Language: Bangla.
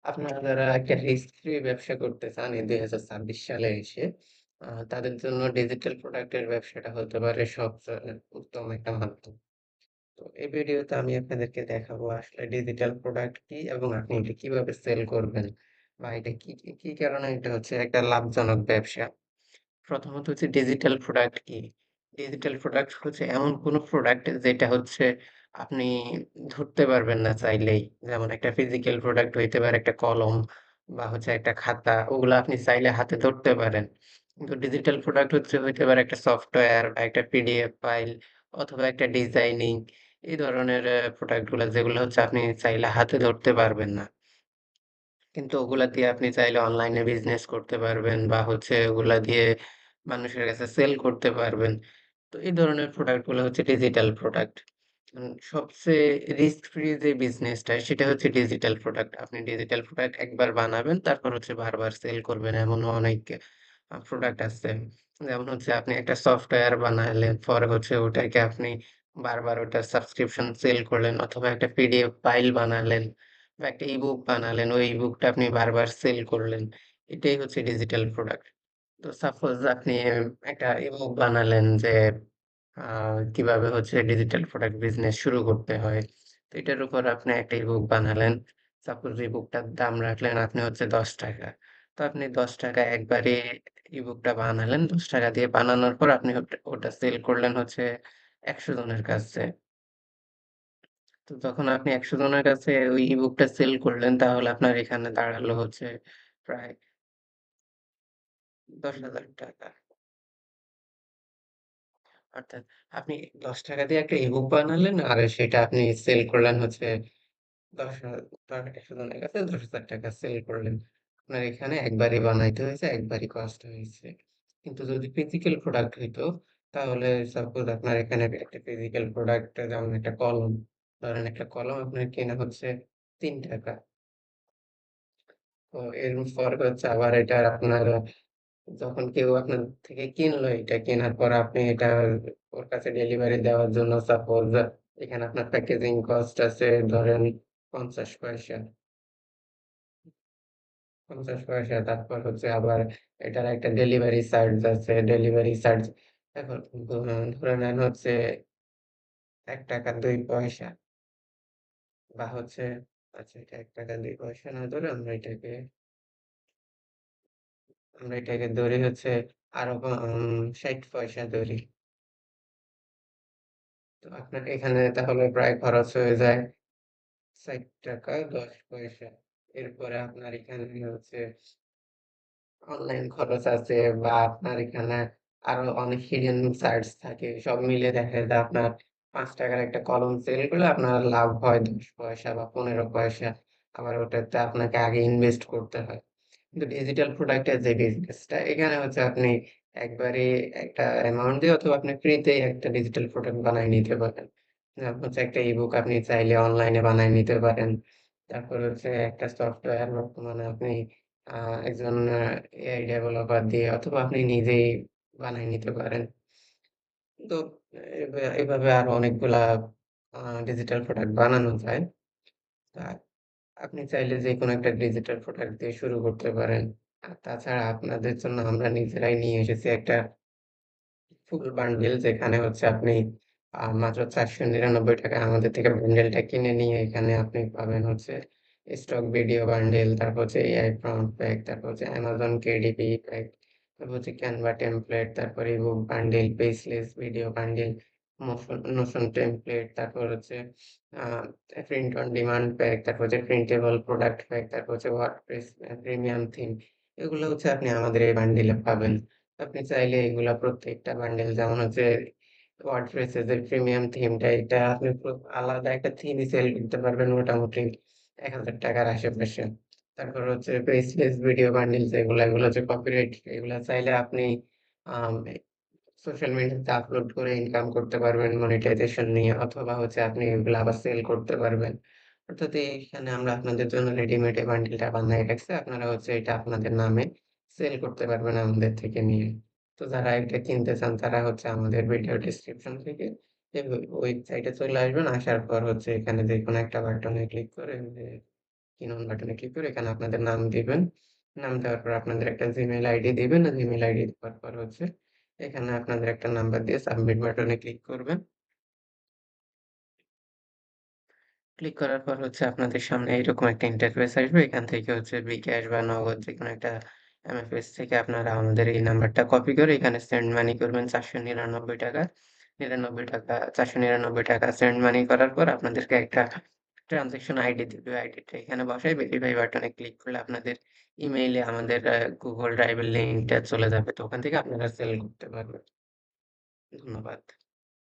আপনারা যারা একটা রিস্ক ফ্রি ব্যবসা করতে চান এই ২০২৬ সালে এসে, তাদের জন্য ডিজিটাল প্রোডাক্টের ব্যবসাটা হতে পারে সবচেয়ে উত্তম একটা মাধ্যম। তো এই ভিডিওতে আমি আপনাদেরকে দেখাবো আসলে ডিজিটাল প্রোডাক্ট কি এবং আপনি এটা কিভাবে সেল করবেন বা এটা কি কারণে এটা হচ্ছে একটা লাভজনক ব্যবসা। প্রথমত হচ্ছে ডিজিটাল প্রোডাক্ট কি? ডিজিটাল প্রোডাক্ট হচ্ছে এমন কোনো প্রোডাক্ট যেটা হচ্ছে আপনি ধরতে পারবেন না চাইলেই। যেমন একটা ফিজিক্যাল প্রোডাক্ট হইতে পারে একটা কলম বা হচ্ছে একটা খাতা, ওগুলা আপনি চাইলে হাতে ধরতে পারেন। কিন্তু ডিজিটাল প্রোডাক্ট হইতে পারে একটা সফটওয়্যার বা একটা পিডিএফ ফাইল অথবা একটা ডিজাইনিং এই ধরনের প্রোডাক্ট গুলা যেগুলো হচ্ছে আপনি চাইলে হাতে ধরতে পারবেন না। কিন্তু ওগুলা দিয়ে আপনি চাইলে অনলাইনে বিজনেস করতে পারবেন বা হচ্ছে ওগুলা দিয়ে মানুষের কাছে সেল করতে পারবেন। তো এই ধরনের প্রোডাক্ট গুলো হচ্ছে ডিজিটাল প্রোডাক্ট। সবচেয়ে রিস্ক ফ্রি যে বিজনেসটা সেটা হচ্ছে ডিজিটাল প্রোডাক্ট। আপনি ডিজিটাল প্রোডাক্ট একবার বানাবেন তারপর হচ্ছে বারবার সেল করবেন। এমনও অনেক প্রোডাক্ট আছে। যেমন হচ্ছে আপনি একটা সফটওয়্যার বানাইলেন, পরে হচ্ছে ওটাকে আপনি বারবার ওটার সাবস্ক্রিপশন সেল করলেন অথবা একটা পিডিএফ ফাইল বানালেন বা একটা ইবুক বানালেন, ওই ইবুকটা আপনি বারবার সেল করলেন। এটাই হচ্ছে ডিজিটাল প্রোডাক্ট। তো সাপোজ আপনি একটা ইবুক বানালেন যে আ কিভাবে হচ্ছে ডিজিটাল প্রোডাক্ট বিজনেস শুরু করতে হয়। তো এটার উপর আপনি একটা ইবুক বানালেন। সাপোজ ইবুকটার দাম রাখলেন আপনি হচ্ছে ৳১০। তো আপনি ৳১০ একবারে ইবুকটা বানালেন। ৳১০ দিয়ে বানানোর পর আপনি ওটা সেল করলেন হচ্ছে ১০০ জনের কাছে। তো যখন আপনি ১০০ জনের কাছে ওই ইবুকটা সেল করলেন তাহলে আপনার এখানে দাঁড়ালো হচ্ছে প্রায় ৳১০,০০০। অর্থাৎ আপনি ৳১০ দিয়ে একটা ইবুক বানালেন আর সেটা আপনি সেল করলেন হচ্ছে ১০,০০০ জনের কাছে ৳১০,০০০ সেল করলেন। আপনার এখানে একবারই বানাইতে হয়েছে, একবারই কষ্ট হয়েছে। কিন্তু যদি ফিজিক্যাল প্রোডাক্ট হইতো, তাহলে সাপোজ আপনার এখানে একটা ফিজিক্যাল প্রোডাক্ট যেমন একটা কলম, ধরেন একটা কলম আপনার কেনা হচ্ছে ৳৩। তো এরপর হচ্ছে আবার এটা আপনার যখন কেউ আপনার থেকে কিনলো এটা কেনার পর আপনি এটা ওর কাছে ডেলিভারি দেওয়ার জন্য সাপোজ এখানে আপনার প্যাকেজিং কস্ট আছে ধরেন ৳৫০ ৳৫০ তারপর হচ্ছে আবার এটার একটা ডেলিভারি চার্জ আছে। ডেলিভারি চার্জ এখন ধরে নেন হচ্ছে ৳১.২ বা হচ্ছে আচ্ছা এটা ৳১.২ না ধরে আমরা এটাকে ধরি হচ্ছে আরো ৬০ পয়সা ধরি। তো আপনার এখানে তাহলে প্রায় খরচ হয়ে যায় ৳৬০.১০। এরপরে আপনার এখানে হচ্ছে অনলাইন খরচ আছে বা আপনার এখানে আরো অনেক হিডেন চার্জ থাকে। সব মিলিয়ে দেখা যায় আপনার ৳৫ র একটা কলম সেল করলে আপনার লাভ হয় ১০ পয়সা বা ১৫ পয়সা। আবার ওটাতে আপনাকে আগে ইনভেস্ট করতে হয়। কিন্তু ডিজিটাল প্রোডাক্টের যে বিজনেসটা এখানে হচ্ছে আপনি একবারে একটা অ্যামাউন্ট দিয়ে অথবা আপনি ফ্রিতেই একটা ডিজিটাল প্রোডাক্ট বানায় নিতে পারেন। যেমন হচ্ছে একটা ইবুক আপনি চাইলে অনলাইনে বানায় নিতে পারেন। তারপর হচ্ছে একটা সফটওয়্যার বর্তমানে আপনি আ একজন এআই ডেভেলপার দিয়ে অথবা আপনি নিজেই বানায় নিতে পারেন। তো এভাবে আরো অনেকগুলা আ ডিজিটাল প্রোডাক্ট বানানো যায়। তা আপনি চাইলে যেকোনো একটা ডিজিটাল প্রোডাক্ট দিয়ে শুরু করতে পারেন। আর তাছাড়া আপনাদের জন্য আমরা নিজেরাই নিয়ে এসেছি একটা ফুল বান্ডিল যেখানে হচ্ছে আপনি মাত্র ৳৪৯৯ আমাদের থেকে বান্ডেলটা কিনে নিয়ে এখানে আপনি পাবেন হচ্ছে স্টক ভিডিও বান্ডেল, তারপর হচ্ছে এআই প্রম্পট প্যাক, তারপর হচ্ছে Amazon KDP প্যাক, তারপর হচ্ছে Canva টেমপ্লেট, তারপরে ebook bundle, faceless video bundle, Notion template, তারপর হচ্ছে a print on demand pack, তারপর হচ্ছে প্রিন্টেবল প্রোডাক্ট প্যাক, তারপর হচ্ছে ওয়ার্ডপ্রেস প্রিমিয়াম থিম। এগুলো হচ্ছে আপনি আমাদের এই বান্ডিলে পাবেন। আপনি চাইলে এগুলা প্রত্যেকটা বান্ডেল যেমন হচ্ছে ওয়ার্ডপ্রেস এর যে প্রিমিয়াম থিমটা এটা আপনি আলাদা একটা থিমই সেল করতে পারবেন মোটামুটি ৳১,০০০ র আশেপাশে। তারপর হচ্ছে পেজলেস ভিডিও বান্ডেল যেগুলা এগুলো হচ্ছে কপিরাইট এগুলা চাইলে আপনি আম সোশ্যাল মিডিয়াতে আপলোড করে ইনকাম করতে পারবেন মনিটাইজেশন নিয়ে অথবা হচ্ছে আপনি এগুলা আবার সেল করতে পারবেন। অর্থাৎ এইখানে আমরা আপনাদের জন্য রেডিমেড এই বান্ডেলটা বানায় রাখছি। আপনারা হচ্ছে এটা আপনাদের নামে সেল করতে পারবেন আমাদের থেকে নিয়ে। তো যারা এটা কিনতে চান তারা হচ্ছে আমাদের ভিডিও ডেসক্রিপশন থেকে এই ওয়েবসাইটে চলে আসবেন। আসার পর হচ্ছে এখানে যেকোনো একটা বাটনে ক্লিক করে অন বাটনে ক্লিক করে এখানে আপনাদের নাম দিবেন। নাম দেওয়ার পর আপনাদের একটা Gmail আইডি দিবেন। Gmail আইডি দেওয়ার পর হচ্ছে এখানে আপনাদের একটা নাম্বার দিয়ে সাবমিট বাটনে ক্লিক করবেন। ক্লিক করার পর হচ্ছে আপনাদের সামনে এরকম একটা ইন্টারফেস আসবে। এখান থেকে হচ্ছে বিকাশ বা নগদ যেকোনো একটা এমএফএস থেকে আপনারা আমাদের এই নাম্বারটা কপি করে এখানে সেন্ড মানি করবেন ৳৪৯৯ ৳৯৯ ৳৪৯৯ সেন্ড মানি করার পর আপনাদেরকে একটা ট্রান্সেকশন আইডি দিবে। আইডিটা এখানে বসায় ভেরিফাই বাটনে ক্লিক করলে আপনাদের ইমেইলে আমাদের Google Drive এর লিঙ্কটা চলে যাবে। তো ওখান থেকে আপনারা সেল করতে পারবেন। ধন্যবাদ।